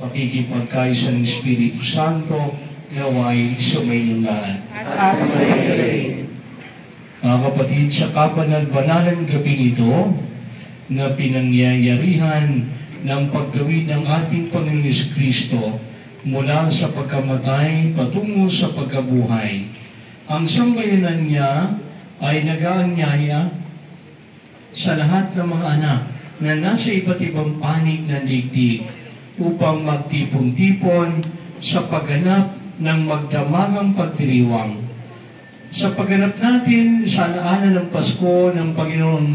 pakikipagkaisa ng Espiritu Santo, naway sumayin lahat. At sumayin. Mga kapatid, sa kabanal-banalan gabi ito, na pinangyayarihan ng pagtawid ng ating Panginoon Kristo mula sa pagkamatay patungo sa pagkabuhay, ang sambayanan niya ay nag-aanyaya sa lahat ng mga anak na nasa iba't ibang panig ng daigdig upang magtipon-tipon sa pagganap ng magdamagang pagdiriwang. Sa pagganap natin sa alaala ng Pasko ng Panginoon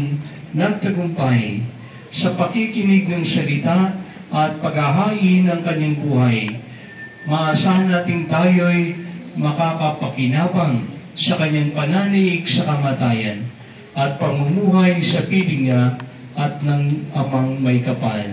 nagtagumpay, sa pakikinig ng salita at paghahain ng kanyang buhay, maasahan natin tayo'y makakapakinabang sa kanyang pananaig sa kamatayan at pamumuhay sa piling niya at ng Amang may kapal.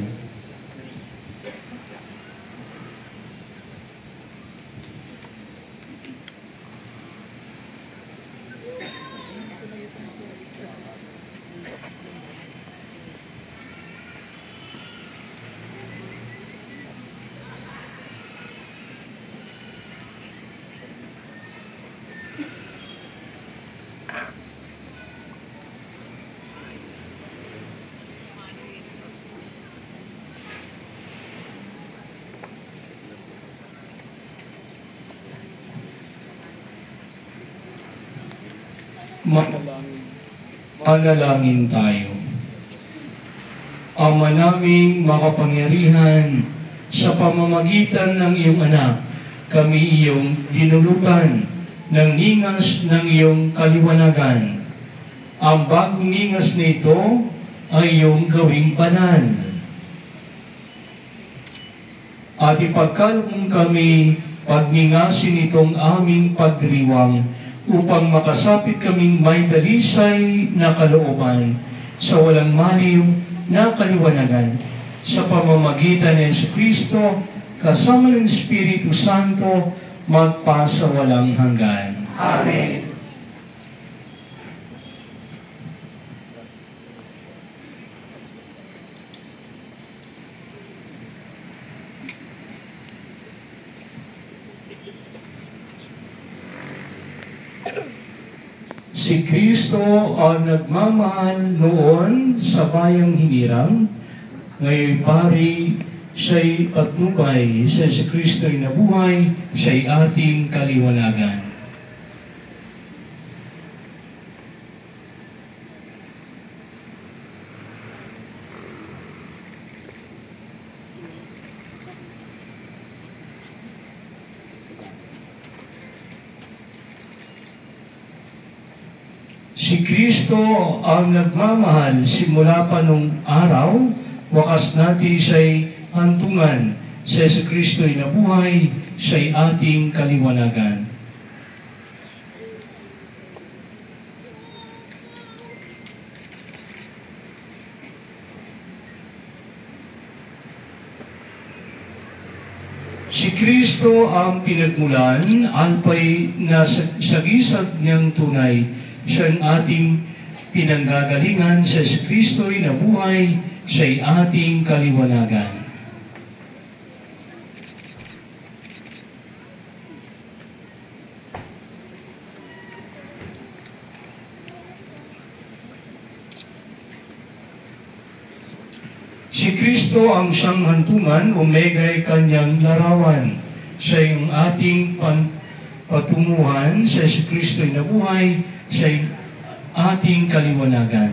Manalangin tayo. Ama naming makapangyarihan, sa pamamagitan ng iyong anak, kami iyong dinulutan ng ningas ng iyong kaliwanagan. Ang bagong ningas nito ay iyong gawing banal. At ipagkaloob kami pagningasin itong aming pagdiriwang upang makasapit kaming may dalisay na kalooban sa walang maliw na kaliwanagan sa pamamagitan ng Kristo kasama ng Espiritu Santo magpasawalang hanggan. Amen. Si Kristo ang nagmamahal noon sa bayang hinirang, ngayon pari siya'y patnubay, si Kristo'y nabuhay, siya'y ating kaliwanagan. Si Kristo ang nagmamahal simula pa nung araw, wakas natin siya'y hantungan. Si Kristo'y nabuhay, siya'y ating kaliwanagan. Si Kristo ang pinagmulan, alpa'y nasagisag niyang tunay. Siyang ating pinanggagalingan, sa Kristo'y nabuhay, siya'y ating kaliwanagan. Si Kristo ang siyang hantungan, omega'y kanyang larawan. Siya'y ating patunguhan, sa Kristo'y nabuhay, siya'y ating kaliwanagan.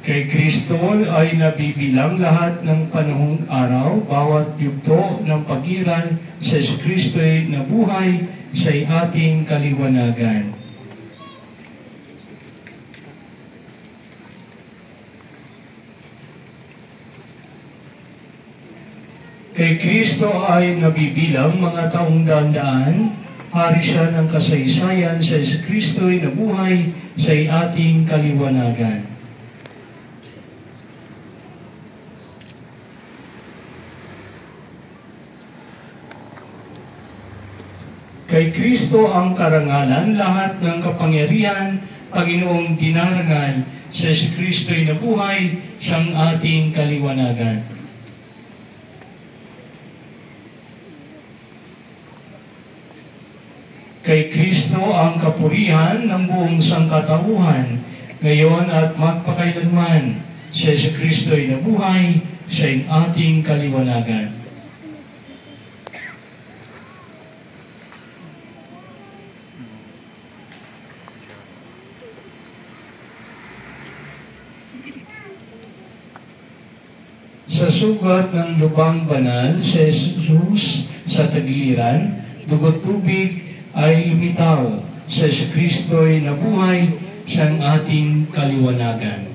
Kay Kristo ay nabibilang lahat ng panahong araw, bawat yugto ng pag-iral, sa Kristo'y nabuhay, siya'y ating kaliwanagan. Kay Kristo ay nabibilang mga taong daan-daan, hari siya ng kasaysayan, sa Kristo'y nabuhay, siya'y ating kaliwanagan. Kay Kristo ang karangalan, lahat ng kapangyarihan, Panginoong dinarangal, sa si Kristo'y nabuhay, siyang ating kaliwanagan. Kay Kristo ang kapurihan ng buong sangkatauhan, ngayon at magpakailanman, sa si Kristo'y nabuhay, siyang ating kaliwanagan. Sa sugat ng lubang banal, sa Jesus sa tagiliran, dugot tubig ay lumitaw, sa si Kristo'y nabuhay, siyang ating kaliwanagan.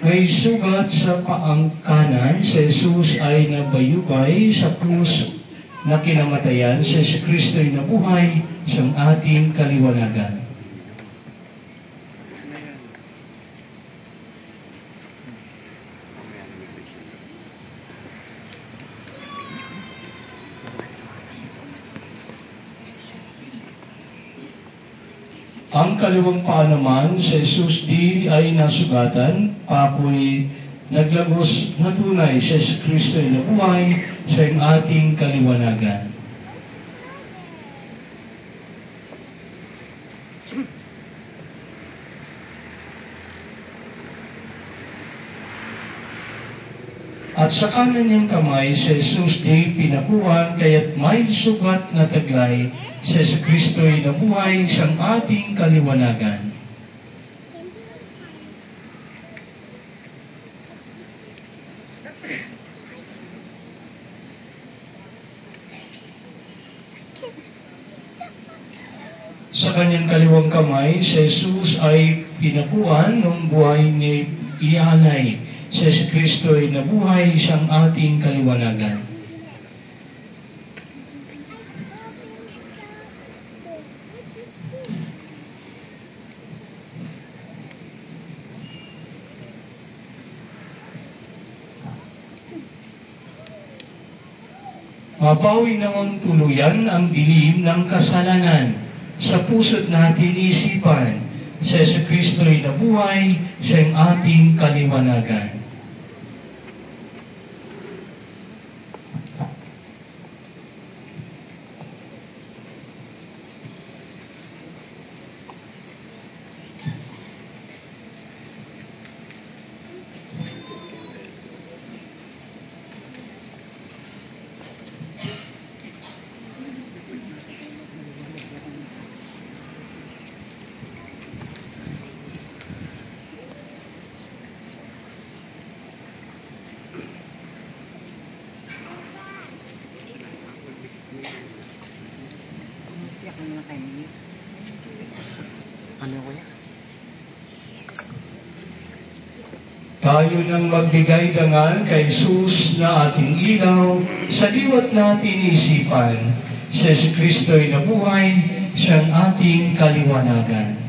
May sugat sa paang kanan, si Jesus ay nabayubay sa krus na kinamatayan, si Kristo'y nabuhay, siyang ating kaliwanagan. Ang kaliwang paa naman, si Jesus di ay nasugatan, ako'y naglagos na tunay, si Kristo'y nabuhay, siyang ating kaliwanagan. At sa kanan niyang kamay, si Jesus di pinakuhan, kaya't may sugat na taglay, si Kristo'y nabuhay, siyang ating kaliwanagan. Sa kanyang kaliwang kamay, si Jesus ay pinakuhan ng buhay ni ialay. Si Kristo'y nabuhay, siyang ating kaliwanagan. Mapawi naman tuluyan ang dilim ng kasalanan sa puso't natin isipan. Si Kristo'y nabuhay, siyang ating kaliwanagan. Tayo nang magbigay dangal kay Jesus na ating ilaw, sa liwat natin isipan, si Kristo'y nabuhay, siyang ating kaliwanagan.